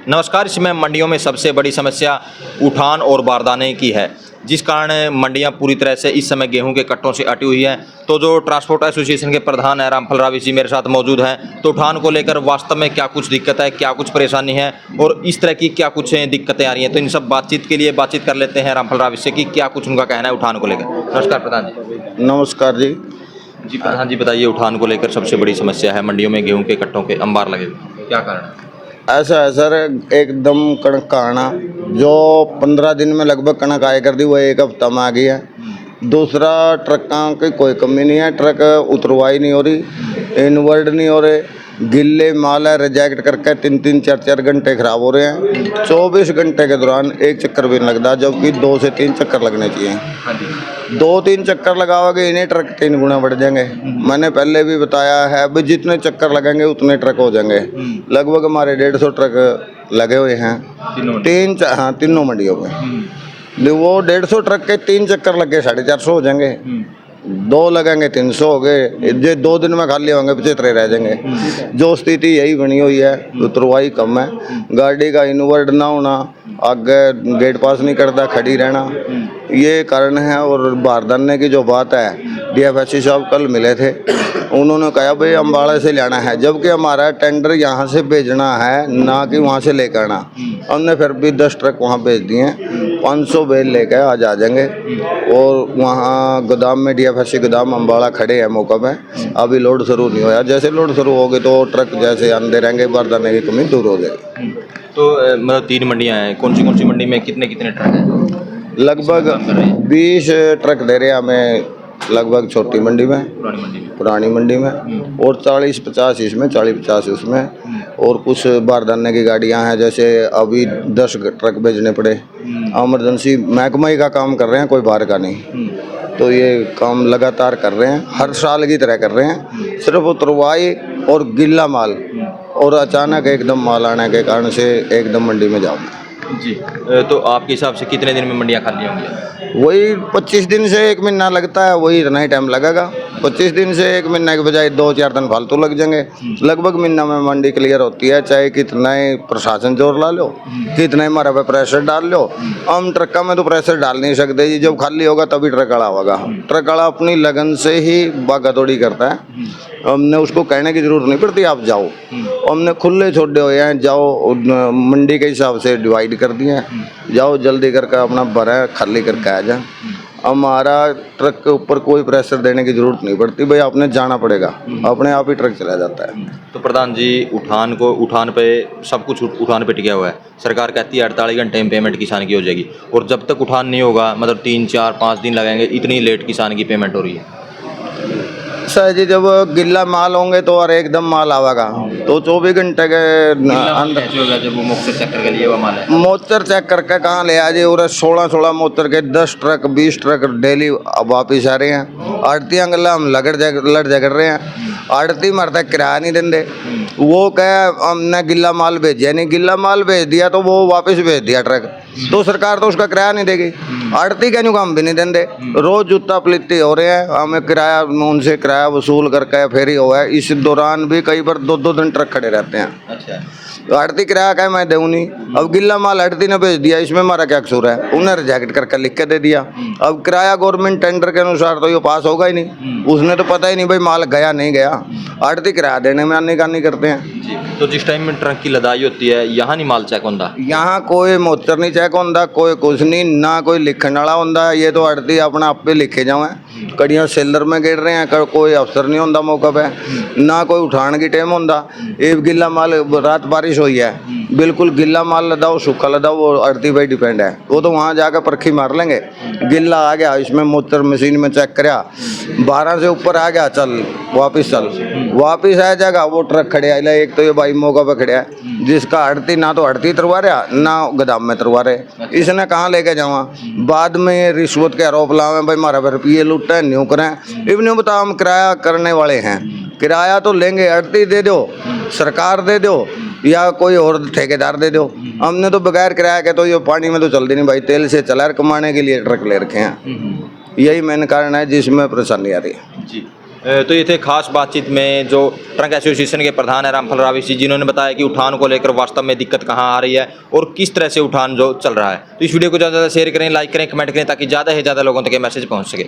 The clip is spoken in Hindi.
नमस्कार। इस समय मंडियों में सबसे बड़ी समस्या उठान और बारदाने की है, जिस कारण मंडियां पूरी तरह से इस समय गेहूं के कट्टों से अटी हुई हैं। तो जो ट्रांसपोर्ट एसोसिएशन के प्रधान है रामफल रावी जी मेरे साथ मौजूद हैं। तो उठान को लेकर वास्तव में क्या कुछ दिक्कत है, क्या कुछ परेशानी है और इस तरह की क्या कुछ दिक्कतें आ रही हैं, तो इन सब बातचीत के लिए बातचीत कर लेते हैं रामफल रावी से कि क्या कुछ उनका कहना है उठान को लेकर। नमस्कार प्रधान जी। नमस्कार जी। जी प्रधान जी, बताइए उठान को लेकर सबसे बड़ी समस्या है मंडियों में गेहूं के कट्टों के अंबार लगे हुए, क्या कारण है? ऐसा है सर, एकदम कणक का आना जो 15 दिन में लगभग कणक आया कर दी वो एक हफ्ता में आ गई है। दूसरा, ट्रकों की कोई कमी नहीं है, ट्रक उतरवाई नहीं हो रही, इनवर्ड नहीं हो रहे, गिल्ले माल है रिजेक्ट करके 3-3 4-4 घंटे खराब हो रहे हैं। 24 घंटे के दौरान एक चक्कर भी नहीं लगता, जबकि 2 से 3 चक्कर लगने चाहिए। 2-3 चक्कर लगाओगे इन्हें ट्रक 3 गुना बढ़ जाएंगे। मैंने पहले भी बताया है, भी जितने चक्कर लगेंगे उतने ट्रक हो जाएंगे। लगभग हमारे 150 ट्रक लगे हुए हैं तीनों मंडियों में। वो 150 ट्रक के 3 चक्कर लग गए 450 हो जाएंगे, 2 लगेंगे 300 हो गए। जो 2 दिन में खाली होंगे 75 रह जाएंगे। जो स्थिति यही बनी हुई है, उतरवाई कम है, गाड़ी का इनवर्ड ना होना, आगे गेट पास नहीं करता, खड़ी रहना, ये कारण है। और बारदाने की जो बात है, डीएफएससी साहब कल मिले थे, उन्होंने कहा भाई अम्बाड़े से लाना है, जबकि हमारा टेंडर यहाँ से भेजना है ना कि वहाँ से लेकर आना। हमने फिर भी 10 ट्रक वहाँ भेज दिए हैं, 500 बेल लेकर आज आ जाएंगे। और वहाँ गोदाम में डीएफएससी गोदाम अम्बाड़ा खड़े हैं मौका पे, अभी लोड शुरू नहीं हुआ। जैसे लोड शुरू होगी तो ट्रक जैसे आंदे रहेंगे, बारदाने की कमी दूर हो जाएगी। तो मतलब 3 मंडियां हैं, कौन सी मंडी में कितने कितने ट्रक हैं? लगभग 20 ट्रक दे रहे हैं हमें, लगभग छोटी मंडी में, पुरानी मंडी में, और 40-50 इसमें, 40-50 उसमें। और कुछ बारदाने की गाड़ियां हैं, जैसे अभी 10 ट्रक भेजने पड़े। इमरजेंसी महकमा का काम कर रहे हैं, कोई बाहर का नहीं। तो ये काम लगातार कर रहे हैं, हर साल की तरह कर रहे हैं। सिर्फ उतरवाई और गिल्ला माल और अचानक एकदम माल आने के कारण से एकदम मंडी में जाओ जी। तो आपके हिसाब से कितने दिन में मंडियां खाली होंगी? वही 25 दिन से 1 महीना लगता है, वही इतना ही टाइम लगेगा। 25 दिन से 1 महीना के बजाय 2-4 दिन फालतू लग जाएंगे। लगभग महीना में मंडी क्लियर होती है, चाहे कितना ही प्रशासन जोर ला लो, कितना ही हमारा पे प्रेशर डाल लो। हम ट्रक में तो प्रेशर डाल नहीं सकते जी, जब खाली होगा तभी ट्रक वाला होगा। ट्रक वाला अपनी लगन से ही भागा दौड़ी करता है, हमने उसको कहने की जरूरत नहीं पड़ती आप जाओ। हमने खुले छोड़े हुए हैं, जाओ मंडी के हिसाब से डिवाइड कर दिए हैं, जाओ जल्दी करके अपना भरा खाली करके आ जाए। हमारा ट्रक के ऊपर कोई प्रेशर देने की जरूरत नहीं पड़ती, भाई आपने जाना पड़ेगा, अपने आप ही ट्रक चला जाता है। तो प्रधान जी, उठान पे सब कुछ उठान पे टिका हुआ है। सरकार कहती है 48 घंटे में पेमेंट किसान की हो जाएगी, और जब तक उठान नहीं होगा मतलब 3-4-5 दिन लगेंगे, इतनी लेट किसान की पेमेंट हो रही है। सर जी, जब गिल्ला माल होंगे तो और एकदम माल आवेगा, तो 24 घंटे के अंदर जब वो मोक्चर चेक करके लिए हुआ माल है, मोटर चेक करके कहाँ ले आ जाए। और 16 मोटर के 10 ट्रक 20 ट्रक डेली वापिस आ रहे हैं। आड़तियाँ गला हम लड़ झगड़ रहे हैं, आड़ती मरता किराया नहीं देंगे। वो कह हमने गिल्ला माल भेजा नहीं, गिल्ला माल भेज दिया तो वो वापस भेज दिया ट्रक, तो सरकार तो उसका किराया नहीं देगी। आड़ती का काम भी नहीं देंगे, रोज जूता पलिती हो रहे हैं, हमें किराया उनसे किराया वसूल करके फिर ही हुआ है। इस दौरान भी कई बार 2-2 दिन ट्रक खड़े रहते हैं। अच्छा, तो आड़ती किराया का मैं दूँ नहीं। अब गिल्ला माल आड़ती ने भेज दिया, इसमें हमारा क्या कसूर है? उन्हें रिजेक्ट करके लिख के दे दिया। अब किराया गवर्नमेंट टेंडर के अनुसार तो ये पास होगा ही नहीं, उसने तो पता ही नहीं भाई माल गया नहीं गया। आड़ती किराया देने में आने करते हैं। तो जिस टाइम में ट्रक की लदाई होती है, यहाँ नहीं माल चेक होता? यहाँ कोई मोटर नहीं चेक होता, कोई कुछ नहीं, ना कोई लिखने वाला होता। ये तो आड़ती अपना आप पे लिखे जाओ, कड़ियाँ सेलर में गिर रहे हैं, कोई अफसर नहीं होता मौका पे, ना कोई उठान की टाइम होता। एक गिल्ला माल, रात बारिश हुई है, बिल्कुल गिल्ला माल लदाओ सूखा लदाओ, वो आड़ती पे डिपेंड है। वो तो वहाँ जाकर परखी मार लेंगे, गिल्ला आ गया इसमें मोटर मशीन में चेक कराया, 12 से ऊपर आ गया, चल वापिस आ जाएगा। वो ट्रक खड़े आए, एक तो ये भाई मौका पे खड़े है, जिसका आड़ती ना तो आड़ती तरवा रहा ना गोदाम में तरवा रहे, इसने कहाँ लेके जावा। बाद में रिश्वत के आरोप लावे, भाई हमारा रुपये लूट है, न्यू करें। इवन बताओ हम किराया करने वाले हैं, किराया तो लेंगे, आड़ती दे दो, सरकार दे दो, या कोई और ठेकेदार दे दो। हमने तो बगैर किराया के तो ये पानी में तो चलती नहीं भाई, तेल से चला कमाने के लिए ट्रक ले रखे हैं। यही मेन कारण है जिसमें परेशानी आ रही है। जी। तो ये थे खास बातचीत में जो ट्रक एसोसिएशन के प्रधान है रामफल रावी जी, जिन्होंने बताया कि उठान को लेकर वास्तव में दिक्कत कहाँ आ रही है और किस तरह से उठान जो चल रहा है। तो इस वीडियो को ज़्यादा से ज़्यादा शेयर करें, लाइक करें, कमेंट करें, ताकि ज़्यादा से ज़्यादा लोगों तक ये मैसेज पहुँच सके।